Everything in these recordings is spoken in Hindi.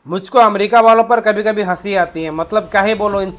मुझको अमेरिका वालों पर कभी कभी हंसी आती है, मतलब क्या ही बोलो इन।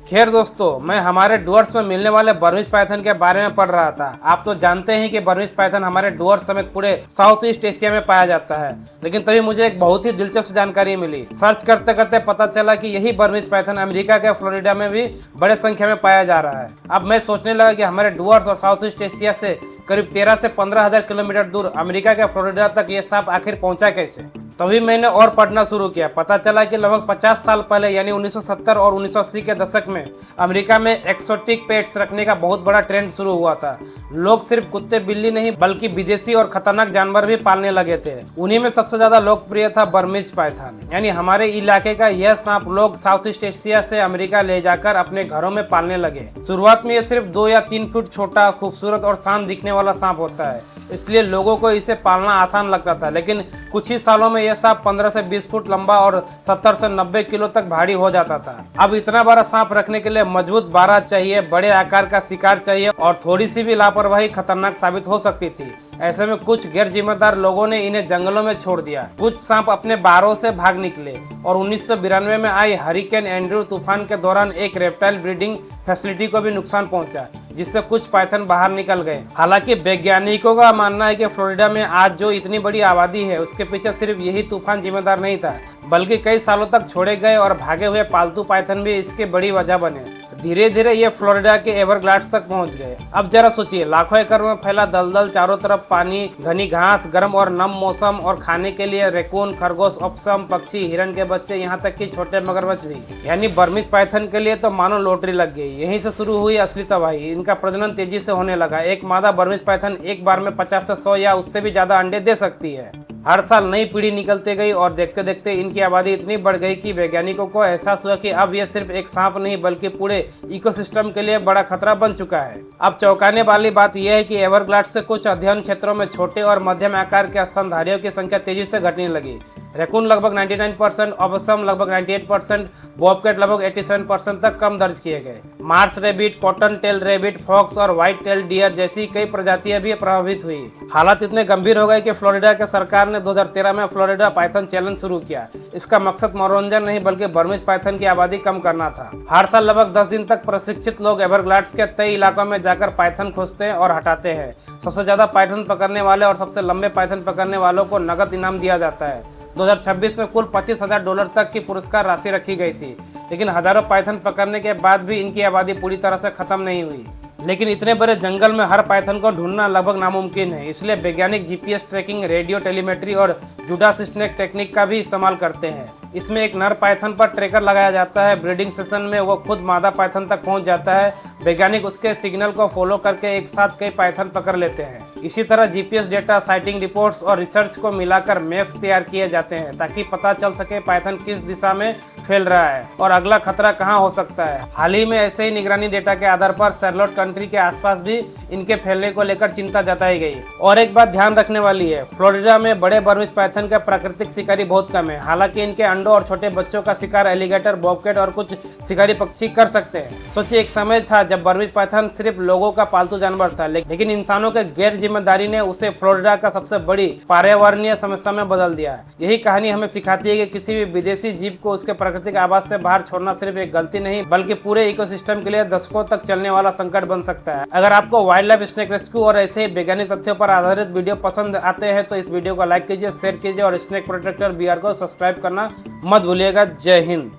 खैर दोस्तों, मैं हमारे डुअर्स में मिलने वाले बर्मिज पाइथन के बारे में पढ़ रहा था। आप तो जानते हैं कि बर्मिज पाइथन हमारे डुअर्स समेत पूरे साउथ ईस्ट एशिया में पाया जाता है, लेकिन तभी मुझे एक बहुत ही दिलचस्प जानकारी मिली। सर्च करते करते पता चला कि यही बर्मिज पाइथन अमेरिका के फ्लोरिडा में भी बड़े संख्या में पाया जा रहा है। अब मैं सोचने लगा कि हमारे डुअर्स और साउथ ईस्ट एशिया से करीब 13 से 15,000 किलोमीटर दूर अमेरिका के फ्लोरिडा तक ये सांप आखिर पहुंचा कैसे। तभी मैंने और पढ़ना शुरू किया। पता चला कि लगभग 50 साल पहले यानी 1970 और 1980 के दशक में अमेरिका में एक्सोटिक पेट्स रखने का बहुत बड़ा ट्रेंड शुरू हुआ था। लोग सिर्फ कुत्ते बिल्ली नहीं बल्कि विदेशी और खतरनाक जानवर भी पालने लगे थे। उन्हीं में सबसे ज्यादा लोकप्रिय था बर्मिज पाइथन, यानी हमारे इलाके का यह सांप लोग साउथ ईस्ट एशिया से अमेरिका ले जाकर अपने घरों में पालने लगे। शुरुआत में यह सिर्फ 2 या 3 फुट छोटा, खूबसूरत और शांत दिखने वाला सांप होता है, इसलिए लोगों को इसे पालना आसान लगता था। लेकिन कुछ ही सालों में यह सांप 15 से 20 फुट लंबा और 70 से 90 किलो तक भारी हो जाता था। अब इतना बड़ा सांप रखने के लिए मजबूत बारह चाहिए, बड़े आकार का शिकार चाहिए और थोड़ी सी भी लापरवाही खतरनाक साबित हो सकती थी। ऐसे में कुछ गैर जिम्मेदार लोगों ने इन्हें जंगलों में छोड़ दिया। कुछ सांप अपने बारों से भाग निकले और 1992 में आई हरिकेन एंड्रू तूफान के दौरान एक रेप्टाइल ब्रीडिंग फैसिलिटी को भी नुकसान पहुंचा, जिससे कुछ पाइथन बाहर निकल गए। हालांकि वैज्ञानिकों का मानना है कि फ्लोरिडा में आज जो इतनी बड़ी आबादी है उसके पीछे सिर्फ यही तूफान जिम्मेदार नहीं था, बल्कि कई सालों तक छोड़े गए और भागे हुए पालतू पाइथन भी इसके बड़ी वजह बने। धीरे धीरे ये फ्लोरिडा के एवरग्लाड्स तक पहुंच गए। अब जरा सोचिए, लाखों एकड़ में फैला दलदल, चारों तरफ पानी, घनी घास, गर्म और नम मौसम और खाने के लिए रैकून, खरगोश, ऑप्सम, पक्षी, हिरन के बच्चे, यहाँ तक कि छोटे मगरमच्छ भी। यानी बर्मिज पाइथन के लिए तो मानो लॉटरी लग गई। यहीं से शुरू हुई असली तबाही। इनका प्रजनन तेजी से होने लगा। एक मादा बर्मिज पाइथन एक बार में 50 से 100 या उससे भी ज्यादा अंडे दे सकती है। हर साल नई पीढ़ी निकलती गई और देखते देखते इनकी आबादी इतनी बढ़ गई कि वैज्ञानिकों को एहसास हुआ कि अब यह सिर्फ एक सांप नहीं बल्कि पूरे इकोसिस्टम के लिए बड़ा खतरा बन चुका है। अब चौंकाने वाली बात यह है कि एवरग्लाड्स से कुछ अध्ययन क्षेत्रों में छोटे और मध्यम आकार के स्तनधारियों की संख्या तेजी से घटने लगी। रैकून लगभग 99%, ऑपोसम लगभग 98%, बॉबकैट लगभग 87% तक कम दर्ज किए गए। Marsh rabbit, cotton tail rabbit, fox और व्हाइट टेल डियर जैसी कई प्रजातियां भी प्रभावित हुई। हालात इतने गंभीर हो गए कि फ्लोरिडा के सरकार ने 2013 में फ्लोरिडा पाइथन चैलेंज शुरू किया। इसका मकसद मनोरंजन नहीं बल्कि बर्मिज पाइथन की आबादी कम करना था। हर साल लगभग 10 दिन तक प्रशिक्षित लोग एवरग्लाड्स के तय इलाकों में जाकर पाइथन खोजते हैं और हटाते हैं। सबसे ज्यादा पाइथन पकड़ने वाले और सबसे लंबे पाइथन पकड़ने वालों को नगद इनाम दिया जाता है। 2026 में कुल $25,000 तक की पुरस्कार राशि रखी गई थी, लेकिन हजारों पाइथन पकड़ने के बाद भी इनकी आबादी पूरी तरह से खत्म नहीं हुई। लेकिन इतने बड़े जंगल में हर पाइथन को ढूंढना लगभग नामुमकिन है, इसलिए वैज्ञानिक जीपीएस ट्रैकिंग, रेडियो टेलीमेट्री और जुडास स्नेक टेक्निक का भी इस्तेमाल करते हैं। इसमें एक नर पाइथन पर ट्रैकर लगाया जाता है। ब्रीडिंग सेशन में वो खुद मादा पाइथन तक पहुंच जाता है। वैज्ञानिक उसके सिग्नल को फॉलो करके एक साथ कई पाइथन पकड़ लेते हैं। इसी तरह जीपीएस डेटा, साइटिंग रिपोर्ट्स और रिसर्च को मिलाकर मैप्स तैयार किए जाते हैं ताकि पता चल सके पाइथन किस दिशा में फैल रहा है और अगला खतरा कहां हो सकता है। हाल ही में ऐसे ही निगरानी डेटा के आधार पर शार्लोट कंट्री के आसपास भी इनके फैलने को लेकर चिंता जताई गई। और एक बात ध्यान रखने वाली है, फ्लोरिडा में बड़े बर्मिज पाइथन के प्राकृतिक शिकारी बहुत कम है। हालांकि इनके अंडों और छोटे बच्चों का शिकार एलिगेटर, बॉबकैट और कुछ शिकारी पक्षी कर सकते हैं। सोचिए, एक समय था जब बर्मिज पाइथन सिर्फ लोगों का पालतू जानवर था, लेकिन इंसानों के गैर जिम्मेदारी ने उसे फ्लोरिडा का सबसे बड़ी पर्यावरणीय समस्या में बदल दिया। यही कहानी हमें सिखाती है कि किसी भी विदेशी जीव को उसके प्राकृतिक आवास से बाहर छोड़ना सिर्फ एक गलती नहीं बल्कि पूरे इकोसिस्टम के लिए दशकों तक चलने वाला संकट बन सकता है। अगर आपको वाइल्ड लाइफ स्नेक रेस्क्यू और ऐसे ही वैज्ञानिक तथ्यों पर आधारित वीडियो पसंद आते हैं तो इस वीडियो को लाइक कीजिए, शेयर कीजिए और स्नेक प्रोटेक्टर BR को सब्सक्राइब करना मत भूलिएगा। जय हिंद।